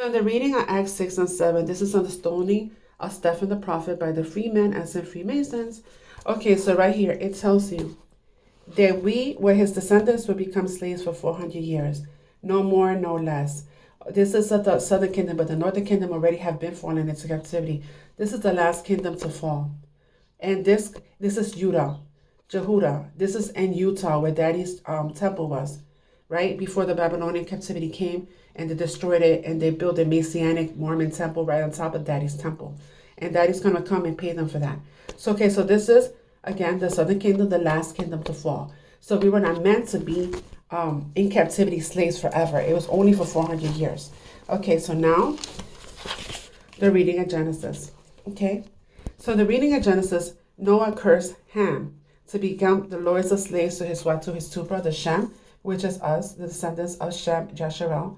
So in the reading of Acts 6 and 7, this is on the stoning of Stephen the prophet by the freemen as in Freemasons. Okay, so right here, it tells you that we were his descendants will become slaves for 400 years. No more, no less. This is the southern kingdom, but the northern kingdom already have been fallen into captivity. This is the last kingdom to fall. And this is Jehudah. This is in Utah where Daddy's temple was, right? Before the Babylonian captivity came and they destroyed it and they built a Messianic Mormon temple right on top of Daddy's temple. And Daddy's going to come and pay them for that. So, okay, so this is, again, the southern kingdom, the last kingdom to fall. So we were not meant to be in captivity slaves forever. It was only for 400 years. Okay, so now the reading of Genesis. Okay, so the reading of Genesis, Noah cursed Ham to become the lords of slaves to his two brothers, Shem, which is us, the descendants of Shem, Jasharel,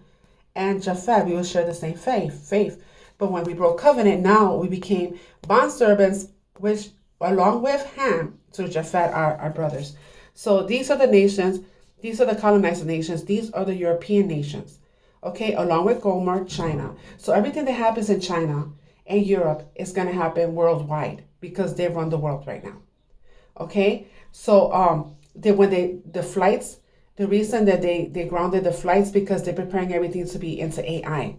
and Japheth. We will share the same faith. But when we broke covenant, now we became bondservants, which along with Ham to Japheth, our brothers. So these are the nations, these are the colonized nations, these are the European nations, okay, along with Gomer, China. So everything that happens in China and Europe is going to happen worldwide because they run the world right now, okay? So the flights, the reason that they grounded the flights because they're preparing everything to be into AI.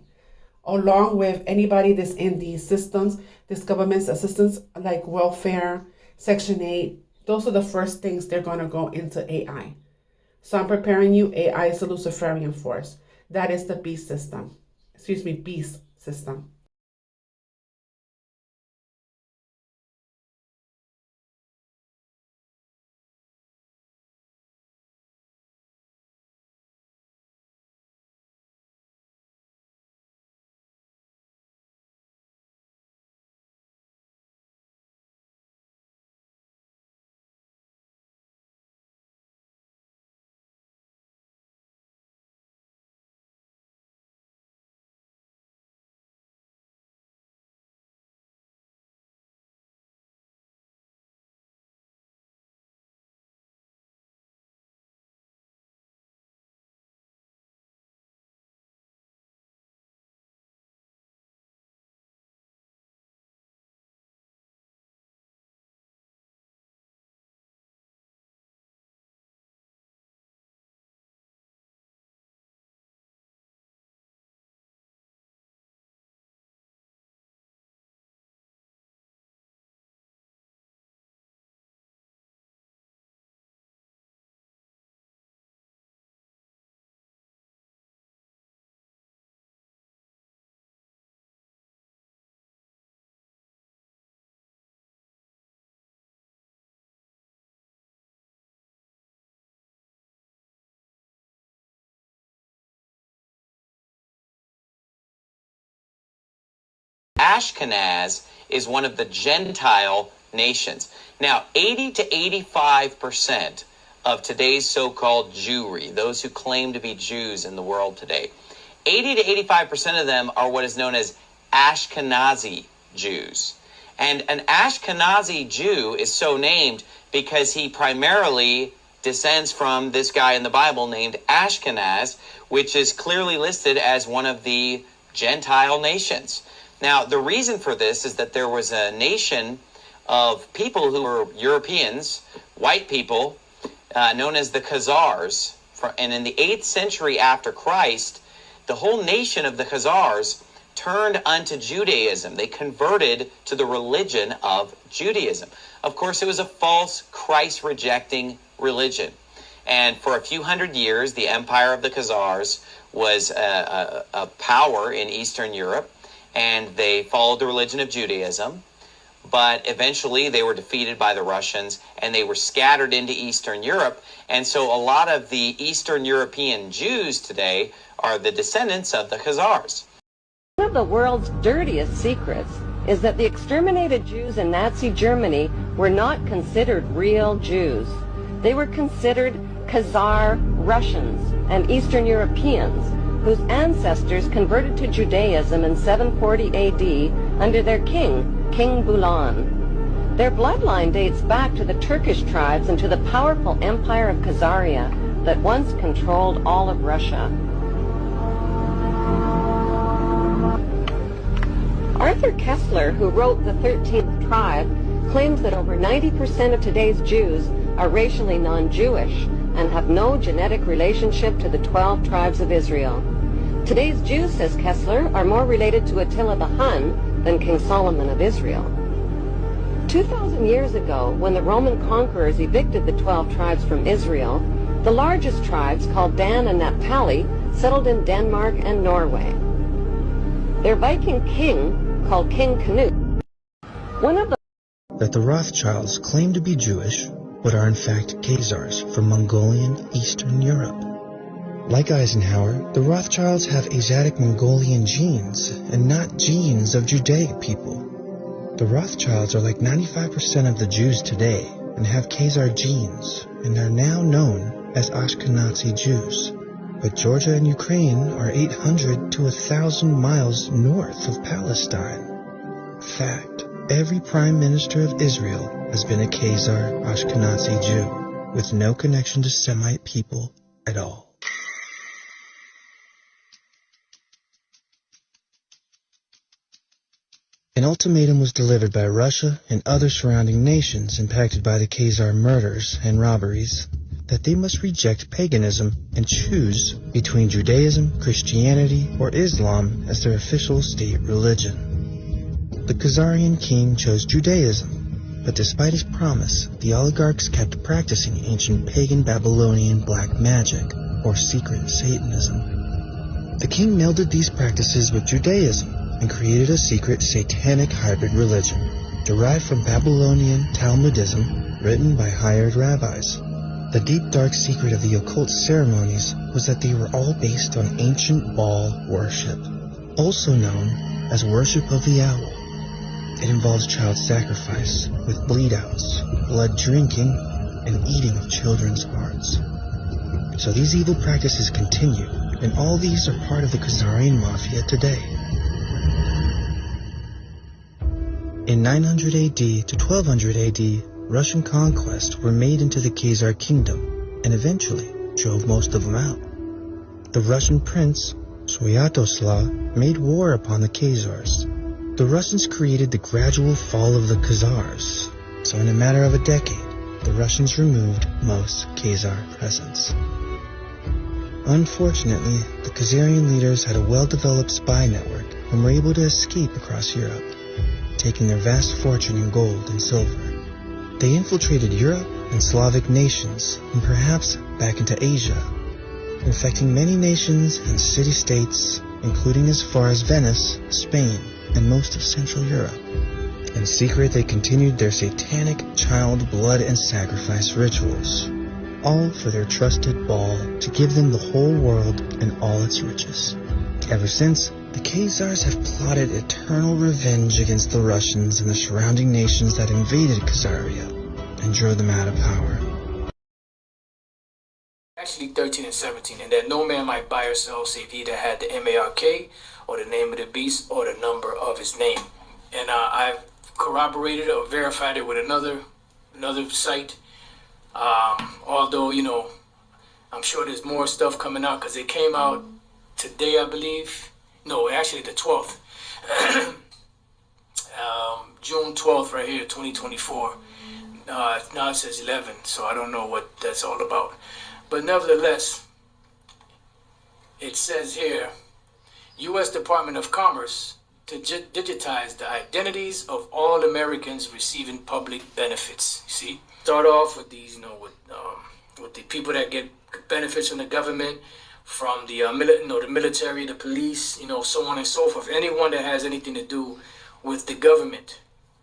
Along with anybody that's in these systems, this government's assistance like welfare, Section 8, those are the first things they're going to go into AI. So I'm preparing you. AI is a Luciferian force. That is the beast system. Beast system. Ashkenaz is one of the Gentile nations. Now, 80 to 85% of today's so-called Jewry, those who claim to be Jews in the world today, 80 to 85% of them are what is known as Ashkenazi Jews. And an Ashkenazi Jew is so named because he primarily descends from this guy in the Bible named Ashkenaz, which is clearly listed as one of the Gentile nations. Now, the reason for this is that there was a nation of people who were Europeans, white people, known as the Khazars. And in the 8th century after Christ, the whole nation of the Khazars turned unto Judaism. They converted to the religion of Judaism. Of course, it was a false, Christ-rejecting religion. And for a few hundred years, the empire of the Khazars was a power in Eastern Europe. And they followed the religion of Judaism, but eventually they were defeated by the Russians, and they were scattered into Eastern Europe. And so a lot of the Eastern European Jews today are the descendants of the Khazars. One of the world's dirtiest secrets is that the exterminated Jews in Nazi Germany were not considered real Jews. They were considered Khazar Russians and Eastern Europeans, whose ancestors converted to Judaism in 740 AD under their king, King Bulan. Their bloodline dates back to the Turkish tribes and to the powerful empire of Khazaria that once controlled all of Russia. Arthur Kessler, who wrote The 13th Tribe, claims that over 90% of today's Jews are racially non-Jewish and have no genetic relationship to the 12 tribes of Israel. Today's Jews, says Kessler, are more related to Attila the Hun than King Solomon of Israel. 2,000 years ago, when the Roman conquerors evicted the 12 tribes from Israel, the largest tribes, called Dan and Naphtali, settled in Denmark and Norway. Their Viking king, called King Canute, that the Rothschilds claim to be Jewish, but are in fact Khazars from Mongolian Eastern Europe. Like Eisenhower, the Rothschilds have Asiatic Mongolian genes and not genes of Judaic people. The Rothschilds are like 95% of the Jews today and have Khazar genes and are now known as Ashkenazi Jews. But Georgia and Ukraine are 800 to 1,000 miles north of Palestine. Fact. Every prime minister of Israel has been a Khazar Ashkenazi Jew, with no connection to Semite people at all. An ultimatum was delivered by Russia and other surrounding nations impacted by the Khazar murders and robberies that they must reject paganism and choose between Judaism, Christianity, or Islam as their official state religion. The Khazarian king chose Judaism, but despite his promise, the oligarchs kept practicing ancient pagan Babylonian black magic, or secret Satanism. The king melded these practices with Judaism and created a secret satanic hybrid religion, derived from Babylonian Talmudism, written by hired rabbis. The deep dark secret of the occult ceremonies was that they were all based on ancient Baal worship, also known as worship of the owl. It involves child sacrifice with bleed-outs, blood drinking, and eating of children's hearts. So these evil practices continue, and all these are part of the Khazarian Mafia today. In 900 AD to 1200 AD, Russian conquests were made into the Khazar kingdom, and eventually drove most of them out. The Russian prince, Svyatoslav, made war upon the Khazars. The Russians created the gradual fall of the Khazars, so in a matter of a decade, the Russians removed most Khazar presence. Unfortunately, the Khazarian leaders had a well-developed spy network and were able to escape across Europe, taking their vast fortune in gold and silver. They infiltrated Europe and Slavic nations, and perhaps back into Asia, infecting many nations and city-states, including as far as Venice, Spain, and most of Central Europe. In secret, they continued their satanic child blood and sacrifice rituals, all for their trusted Baal to give them the whole world and all its riches. Ever since, the Khazars have plotted eternal revenge against the Russians and the surrounding nations that invaded Khazaria and drove them out of power. Actually 13 and 17, and that no man might buy or sell save he that had the MARK, or the name of the beast, or the number of his name. And I've corroborated or verified it with another site. Although, you know, I'm sure there's more stuff coming out because it came out today, I believe. No, actually the 12th. June 12th right here, 2024. Now it says 11, so I don't know what that's all about. But nevertheless, it says here, U.S. Department of Commerce to digitize the identities of all Americans receiving public benefits. See, start off with these, you know, with the people that get benefits from the government, from the the military, the police, you know, so on and so forth. Anyone that has anything to do with the government,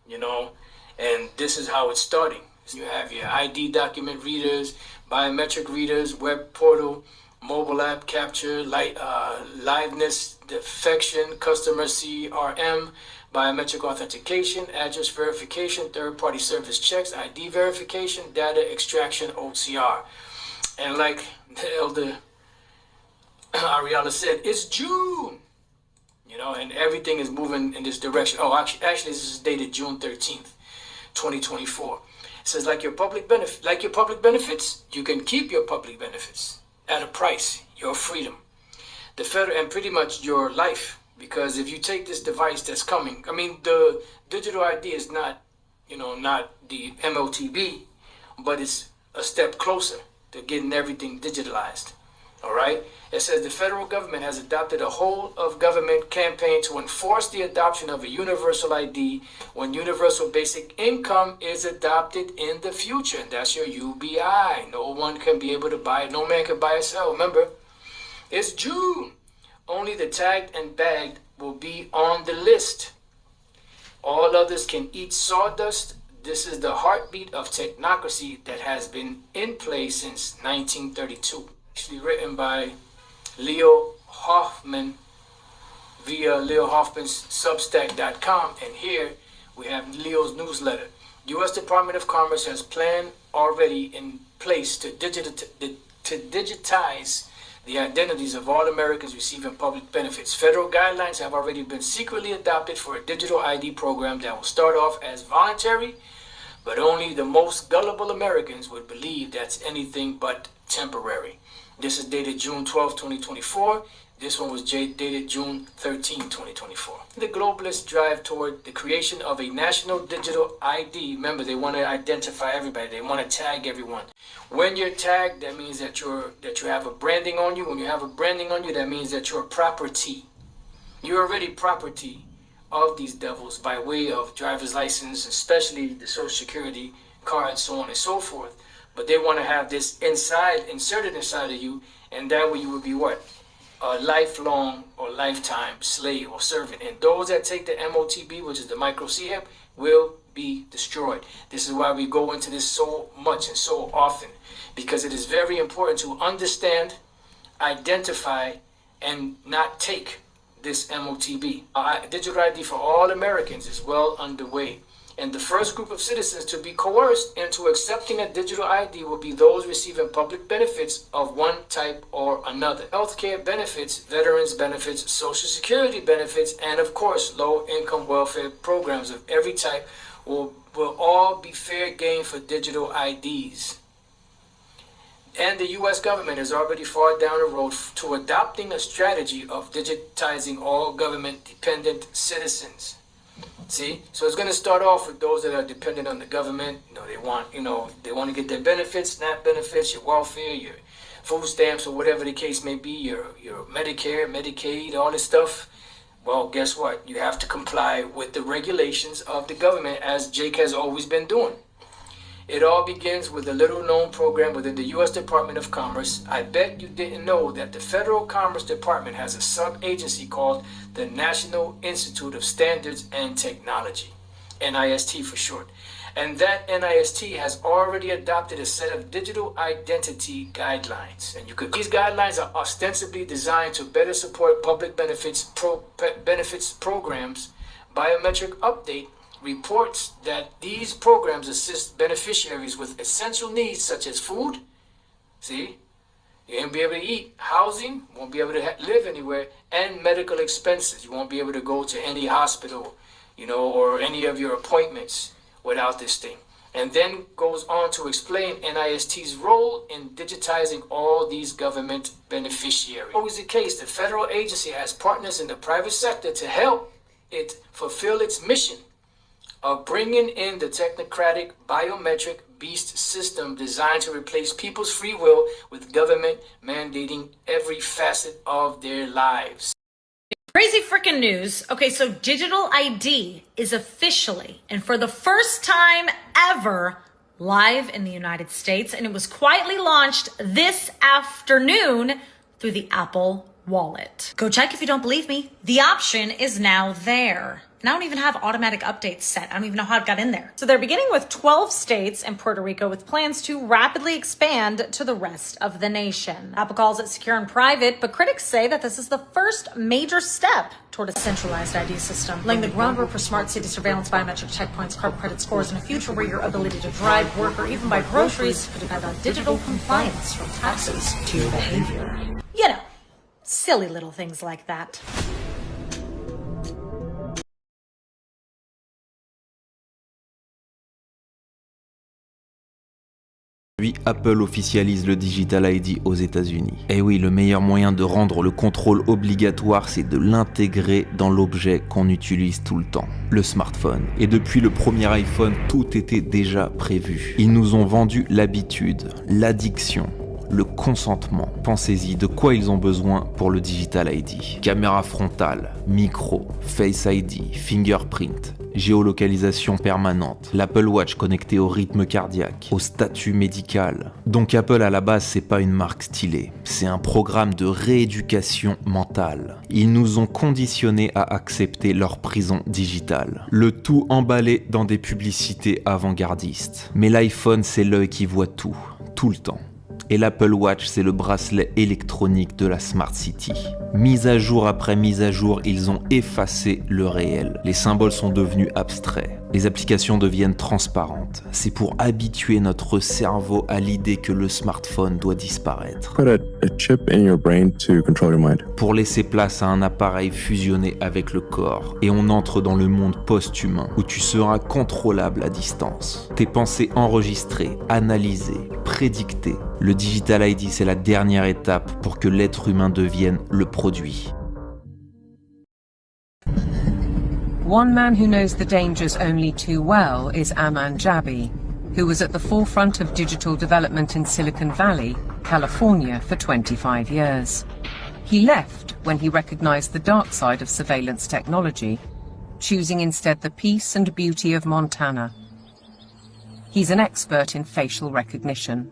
you know, and this is how it's starting. You have your ID document readers, biometric readers, web portal, mobile app capture, liveness defection, customer CRM, biometric authentication, address verification, third-party service checks, ID verification, data extraction, OCR. And like the elder Ariella said, it's June, you know, and everything is moving in this direction. Oh, actually, this is dated June 13th, 2024. It says, like your public benefits, you can keep your public benefits at a price, your freedom. The federal and pretty much your life Because if you take this device that's coming, I mean, the digital ID is not, not the MOTB, but it's a step closer to getting everything digitalized. All right. It says the federal government has adopted a whole of government campaign to enforce the adoption of a universal ID when universal basic income is adopted in the future. And that's your UBI. No one can be able to buy it. No man can buy or sell. Remember, it's June. Only the tagged and bagged will be on the list. All others can eat sawdust. This is the heartbeat of technocracy that has been in place since 1932. Actually written by Leo Hoffman via Leo Hoffman's Substack.com. And here we have Leo's newsletter. U.S. Department of Commerce has plan already in place to digitize the identities of all Americans receiving public benefits. Federal guidelines have already been secretly adopted for a digital ID program that will start off as voluntary, but only the most gullible Americans would believe that's anything but temporary. This is dated June 12, 2024. This one was dated June 13, 2024. The globalists drive toward the creation of a national digital ID. Remember, they want to identify everybody. They want to tag everyone. When you're tagged, that means that you have a branding on you. When you have a branding on you, that means that you're property. You're already property of these devils by way of driver's license, especially the Social Security card, so on and so forth. But they want to have this inserted inside of you, and that way you would be what? A lifelong or lifetime slave or servant. And those that take the MOTB, which is the micro CHIP, will be destroyed. This is why we go into this so much and so often, because it is very important to understand, identify, and not take this MOTB. Digital ID for all Americans is well underway. And the first group of citizens to be coerced into accepting a digital ID will be those receiving public benefits of one type or another. Healthcare benefits, veterans benefits, Social Security benefits, and of course, low-income welfare programs of every type will all be fair game for digital IDs. And the U.S. government is already far down the road to adopting a strategy of digitizing all government-dependent citizens. See, so it's going to start off with those that are dependent on the government. They want to get their benefits, SNAP benefits, your welfare, your food stamps, or whatever the case may be, your Medicare, Medicaid, all this stuff. Well, guess what? You have to comply with the regulations of the government, as Jake has always been doing. It all begins with a little-known program within the U.S. Department of Commerce. I bet you didn't know that the Federal Commerce Department has a sub-agency called the National Institute of Standards and Technology, NIST for short. And that NIST has already adopted a set of digital identity guidelines. And these guidelines are ostensibly designed to better support public benefits programs. Biometric update reports that these programs assist beneficiaries with essential needs such as food. See, you won't be able to eat, housing, won't be able to live anywhere, and medical expenses. You won't be able to go to any hospital, or any of your appointments without this thing. And then goes on to explain NIST's role in digitizing all these government beneficiaries. Always the case, the federal agency has partners in the private sector to help it fulfill its mission of bringing in the technocratic biometric beast system designed to replace people's free will with government mandating every facet of their lives. Crazy freaking news. Okay, so digital ID is officially and for the first time ever live in the United States, and it was quietly launched this afternoon through the Apple Wallet. Go check if you don't believe me. The option is now there. And I don't even have automatic updates set. I don't even know how it got in there. So they're beginning with 12 states and Puerto Rico with plans to rapidly expand to the rest of the nation. Apple calls it secure and private, but critics say that this is the first major step toward a centralized ID system, laying the groundwork for smart city surveillance, biometric checkpoints, carbon credit scores, and a future where your ability to drive, work, or even buy groceries could depend on digital compliance from taxes to your behavior. Silly little things like that. Apple officialise le Digital ID aux États-Unis. Et oui, le meilleur moyen de rendre le contrôle obligatoire, c'est de l'intégrer dans l'objet qu'on utilise tout le temps, le smartphone. Et depuis le premier iPhone, tout était déjà prévu. Ils nous ont vendu l'habitude, l'addiction, le consentement. Pensez-y, de quoi ils ont besoin pour le Digital ID? Caméra frontale, micro, Face ID, fingerprint, géolocalisation permanente, l'Apple Watch connecté au rythme cardiaque, au statut médical. Donc Apple à la base, c'est pas une marque stylée, c'est un programme de rééducation mentale. Ils nous ont conditionnés à accepter leur prison digitale. Le tout emballé dans des publicités avant-gardistes. Mais l'iPhone, c'est l'œil qui voit tout le temps. Et l'Apple Watch, c'est le bracelet électronique de la Smart City. Mise à jour après mise à jour, ils ont effacé le réel. Les symboles sont devenus abstraits. Les applications deviennent transparentes. C'est pour habituer notre cerveau à l'idée que le smartphone doit disparaître. Put a chip in your brain to control your mind. Pour laisser place à un appareil fusionné avec le corps. Et on entre dans le monde post-humain, où tu seras contrôlable à distance. Tes pensées enregistrées, analysées, prédictées. Le Digital ID, c'est la dernière étape pour que l'être humain devienne le produit. One man who knows the dangers only too well is Aman Jabi, who was at the forefront of digital development in Silicon Valley, California, for 25 years. He left when he recognized the dark side of surveillance technology, choosing instead the peace and beauty of Montana. He's an expert in facial recognition.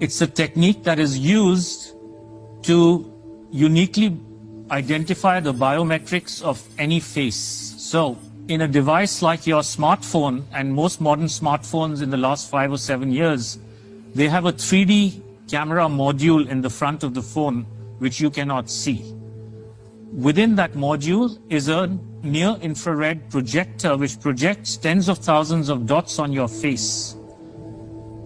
It's a technique that is used to uniquely identify the biometrics of any face. So, in a device like your smartphone, and most modern smartphones in the last 5 or 7 years, they have a 3D camera module in the front of the phone which you cannot see. Within that module is a near-infrared projector which projects tens of thousands of dots on your face.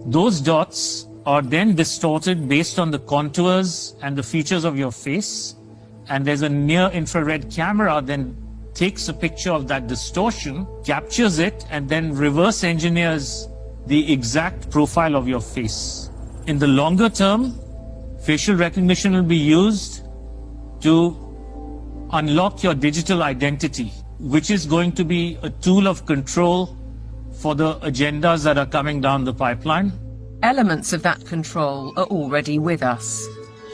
Those dots are then distorted based on the contours and the features of your face, and there's a near-infrared camera then takes a picture of that distortion, captures it, and then reverse engineers the exact profile of your face. In the longer term, facial recognition will be used to unlock your digital identity, which is going to be a tool of control for the agendas that are coming down the pipeline. Elements of that control are already with us.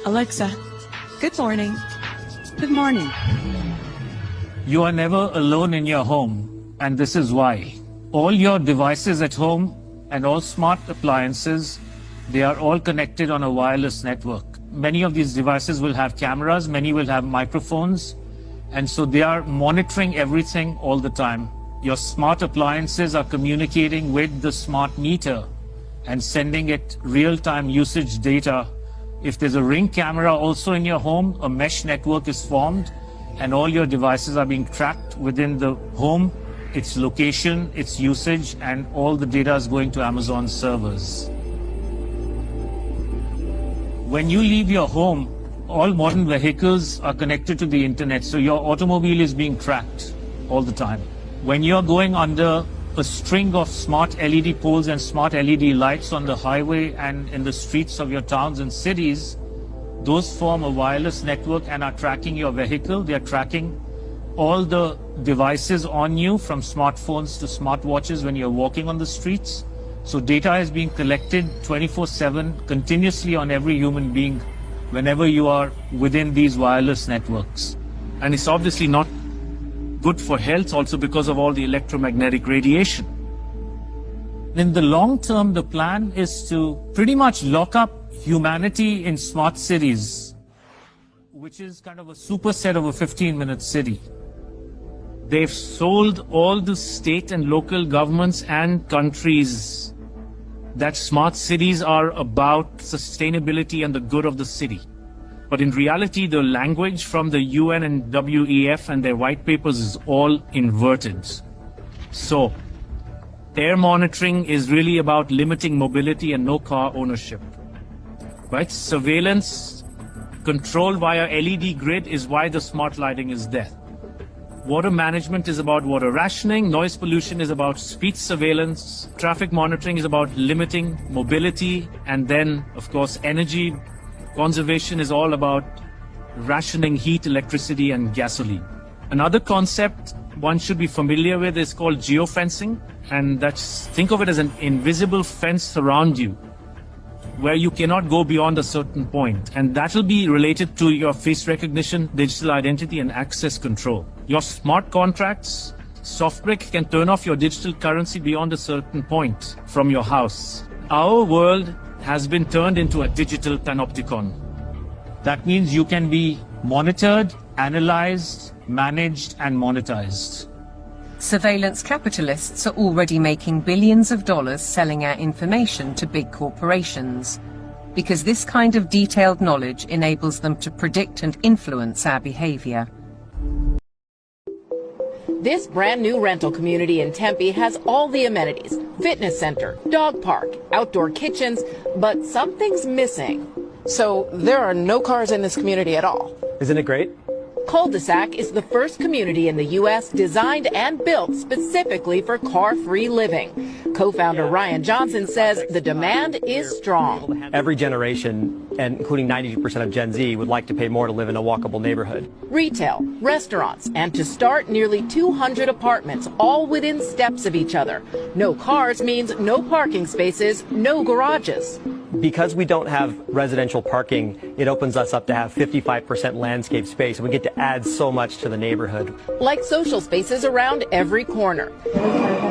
Alexa, good morning. Good morning. You are never alone in your home, and this is why. All your devices at home and all smart appliances, they are all connected on a wireless network. Many of these devices will have cameras, many will have microphones, and so they are monitoring everything all the time. Your smart appliances are communicating with the smart meter and sending it real-time usage data. If there's a Ring camera also in your home, a mesh network is formed, and all your devices are being tracked within the home, its location, its usage, and all the data is going to Amazon servers. When you leave your home, all modern vehicles are connected to the internet, so your automobile is being tracked all the time. When you're going under a string of smart LED poles and smart LED lights on the highway and in the streets of your towns and cities, those form a wireless network and are tracking your vehicle. They are tracking all the devices on you, from smartphones to smartwatches when you're walking on the streets. So data is being collected 24/7 continuously on every human being whenever you are within these wireless networks. And it's obviously not good for health also because of all the electromagnetic radiation. In the long term, the plan is to pretty much lock up humanity in smart cities, which is kind of a superset of a 15-minute city. They've sold all the state and local governments and countries that smart cities are about sustainability and the good of the city. But in reality, the language from the UN and WEF and their white papers is all inverted. So, air monitoring is really about limiting mobility and no car ownership. Right? Surveillance, control via LED grid is why the smart lighting is there. Water management is about water rationing, noise pollution is about speech surveillance, traffic monitoring is about limiting mobility, and then, of course, energy conservation is all about rationing heat, electricity, and gasoline. Another concept one should be familiar with is called geofencing, and think of it as an invisible fence around you, where you cannot go beyond a certain point. And that will be related to your face recognition, digital identity, and access control. Your smart contracts, SoftBrick can turn off your digital currency beyond a certain point from your house. Our world has been turned into a digital panopticon. That means you can be monitored, analyzed, managed, and monetized. Surveillance capitalists are already making billions of dollars selling our information to big corporations, because this kind of detailed knowledge enables them to predict and influence our behavior. This brand new rental community in Tempe has all the amenities: fitness center, dog park, outdoor kitchens, but something's missing. So there are no cars in this community at all. Isn't it great? Cul-de-sac is the first community in the U.S. designed and built specifically for car-free living. Co-founder Ryan Johnson says the demand is strong. Every generation, and including 92% of Gen Z, would like to pay more to live in a walkable neighborhood. Retail, restaurants, and to start, nearly 200 apartments, all within steps of each other. No cars means no parking spaces, no garages. Because we don't have residential parking, it opens us up to have 55% landscape space, and we get to add so much to the neighborhood. Like social spaces around every corner.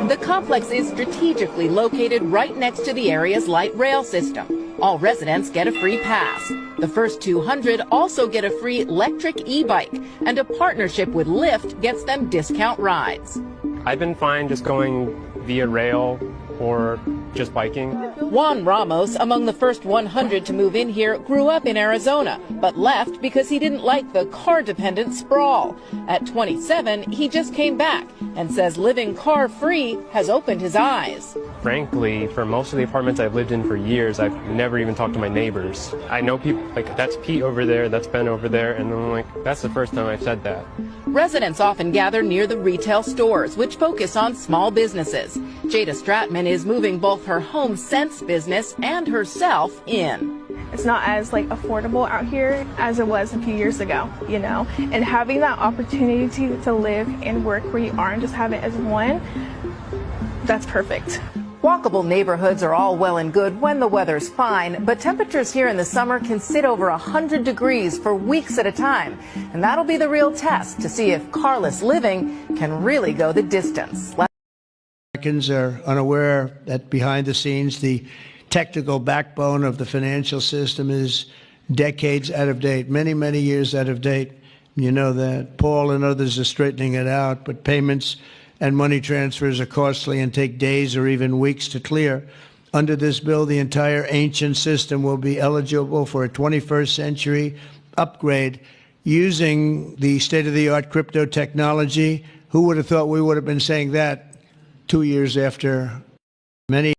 The complex is strategically located right next to the area's light rail system. All residents get a free pass. The first 200 also get a free electric e-bike, and a partnership with Lyft gets them discount rides. I've been fine just going via rail or just biking. Juan Ramos, among the first 100 to move in here, grew up in Arizona, but left because he didn't like the car-dependent sprawl. At 27, he just came back and says living car-free has opened his eyes. Frankly, for most of the apartments I've lived in for years, I've never even talked to my neighbors. I know people, like, that's Pete over there, that's Ben over there, and I'm like, that's the first time I've said that. Residents often gather near the retail stores, which focus on small businesses. Jada Stratman is moving both her HomeSense business and herself in. It's not as affordable out here as it was a few years ago, and having that opportunity to live and work where you are and just have it as one, that's perfect. Walkable neighborhoods are all well and good when the weather's fine, but temperatures here in the summer can sit over 100 degrees for weeks at a time. And that'll be the real test to see if carless living can really go the distance. Americans are unaware that behind the scenes, the technical backbone of the financial system is decades out of date, many, many years out of date. You know that. Paul and others are straightening it out, but payments and money transfers are costly and take days or even weeks to clear. Under this bill, the entire ancient system will be eligible for a 21st century upgrade using the state-of-the-art crypto technology. Who would have thought we would have been saying that 2 years after many?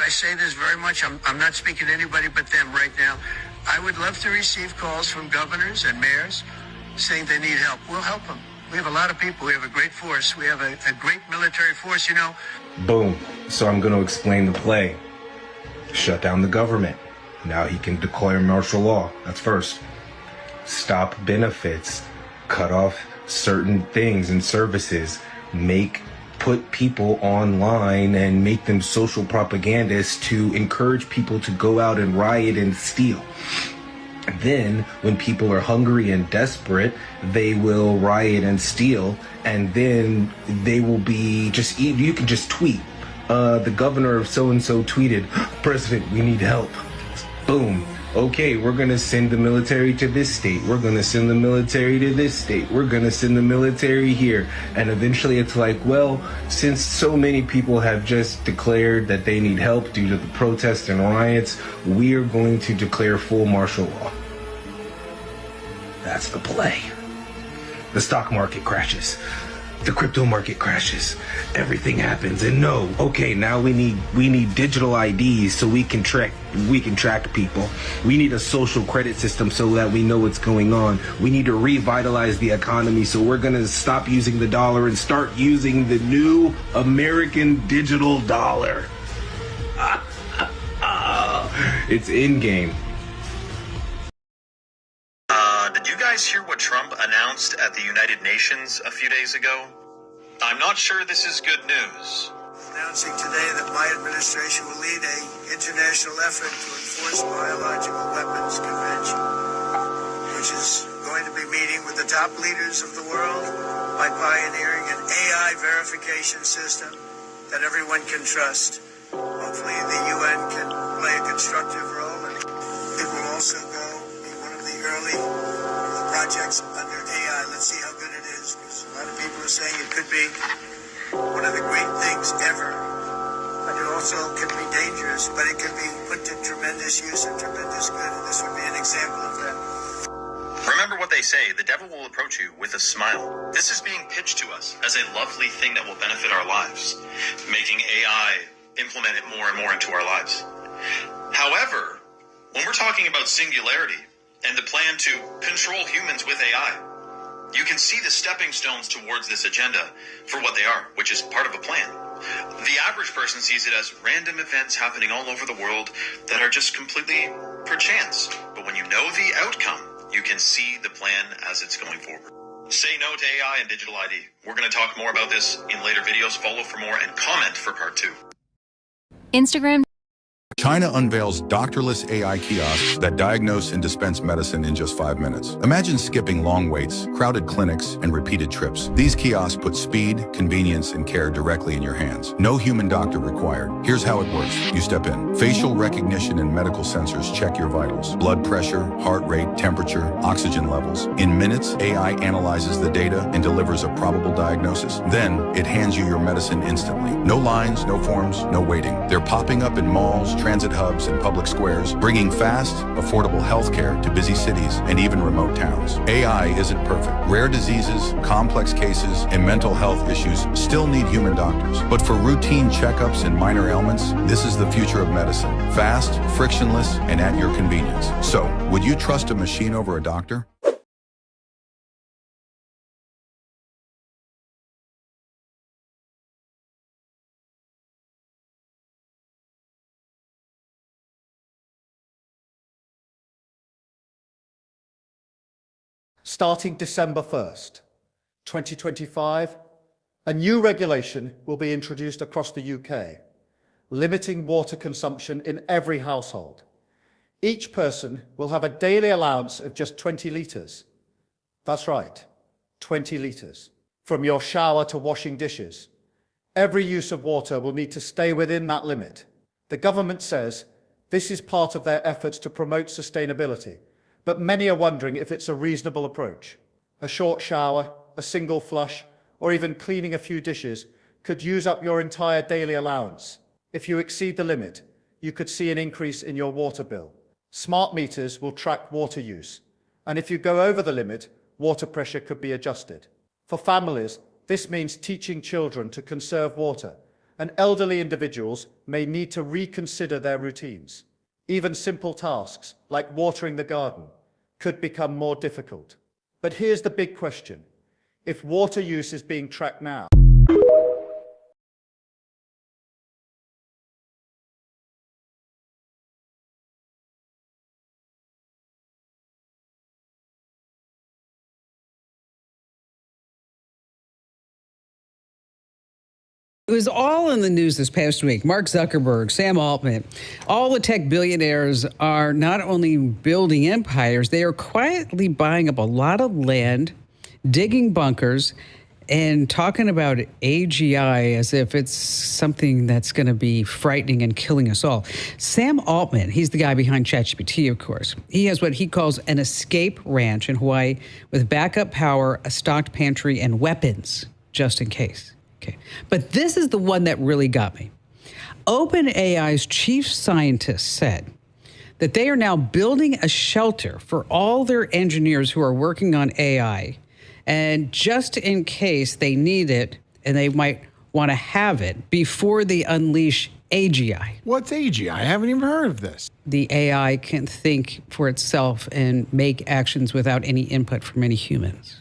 I say this very much. I'm not speaking to anybody but them right now. I would love to receive calls from governors and mayors saying they need help. We'll help them. We have a lot of people. We have a great force. We have a great military force, Boom. So I'm going to explain the play. Shut down the government. Now he can declare martial law. That's first. Stop benefits. Cut off certain things and services. Put people online and make them social propagandists to encourage people to go out and riot and steal. Then, when people are hungry and desperate, they will riot and steal, and then they will be you can just tweet. The governor of so-and-so tweeted, "President, we need help." Boom. Okay, we're going to send the military to this state. We're going to send the military to this state. We're going to send the military here. And eventually it's like, well, since so many people have just declared that they need help due to the protests and riots, we are going to declare full martial law. That's the play. The stock market crashes. the crypto market crashes, everything happens, and no, okay, now we need digital IDs so we can track people. We need a social credit system so that we know what's going on. We need to revitalize the economy, so we're gonna stop using the dollar and start using the new American digital dollar. It's in game. Did you guys hear what Trump announced at the United Nations a few days ago? I'm not sure this is good news. Announcing today that my administration will lead an international effort to enforce biological weapons convention, which is going to be meeting with the top leaders of the world by pioneering an AI verification system that everyone can trust. Hopefully the UN can play a constructive role, and it will also be one of the early projects under AI. Let's see how good it is, because a lot of people are saying it could be one of the great things ever. But it also can be dangerous, but it can be put to tremendous use and tremendous good, and this would be an example of that. Remember what they say, the devil will approach you with a smile. This is being pitched to us as a lovely thing that will benefit our lives, making AI implement it more and more into our lives. However, when we're talking about singularity and the plan to control humans with AI, you can see the stepping stones towards this agenda for what they are, which is part of a plan. The average person sees it as random events happening all over the world that are just completely perchance. But when you know the outcome, you can see the plan as it's going forward. Say no to AI and digital ID. We're going to talk more about this in later videos. Follow for more and comment for part 2. Instagram. China unveils doctorless AI kiosks that diagnose and dispense medicine in just 5 minutes. Imagine skipping long waits, crowded clinics, and repeated trips. These kiosks put speed, convenience, and care directly in your hands. No human doctor required. Here's how it works. You step in. Facial recognition and medical sensors check your vitals. Blood pressure, heart rate, temperature, oxygen levels. In minutes, AI analyzes the data and delivers a probable diagnosis. Then, it hands you your medicine instantly. No lines, no forms, no waiting. They're popping up in malls, transit hubs, and public squares, bringing fast, affordable healthcare to busy cities and even remote towns. AI isn't perfect. Rare diseases, complex cases, and mental health issues still need human doctors. But for routine checkups and minor ailments, this is the future of medicine. Fast, frictionless, and at your convenience. So, would you trust a machine over a doctor? Starting December 1st, 2025, a new regulation will be introduced across the UK, limiting water consumption in every household. Each person will have a daily allowance of just 20 litres. That's right, 20 litres. From your shower to washing dishes, every use of water will need to stay within that limit. The government says this is part of their efforts to promote sustainability, but many are wondering if it's a reasonable approach. A short shower, a single flush, or even cleaning a few dishes could use up your entire daily allowance. If you exceed the limit, you could see an increase in your water bill. Smart meters will track water use, and if you go over the limit, water pressure could be adjusted. For families, this means teaching children to conserve water, and elderly individuals may need to reconsider their routines. Even simple tasks, like watering the garden, could become more difficult. But here's the big question. If water use is being tracked now, It was all in the news this past week. Mark Zuckerberg, Sam Altman, all the tech billionaires are not only building empires, they are quietly buying up a lot of land, digging bunkers, and talking about AGI as if it's something that's going to be frightening and killing us all. Sam Altman, he's the guy behind ChatGPT, of course. He has what he calls an escape ranch in Hawaii with backup power, a stocked pantry, and weapons, just in case. Okay, but this is the one that really got me. OpenAI's chief scientist said that they are now building a shelter for all their engineers who are working on AI, And just in case they need it and they might want to have it before they unleash AGI. What's AGI? I haven't even heard of this. The AI can think for itself and make actions without any input from any humans.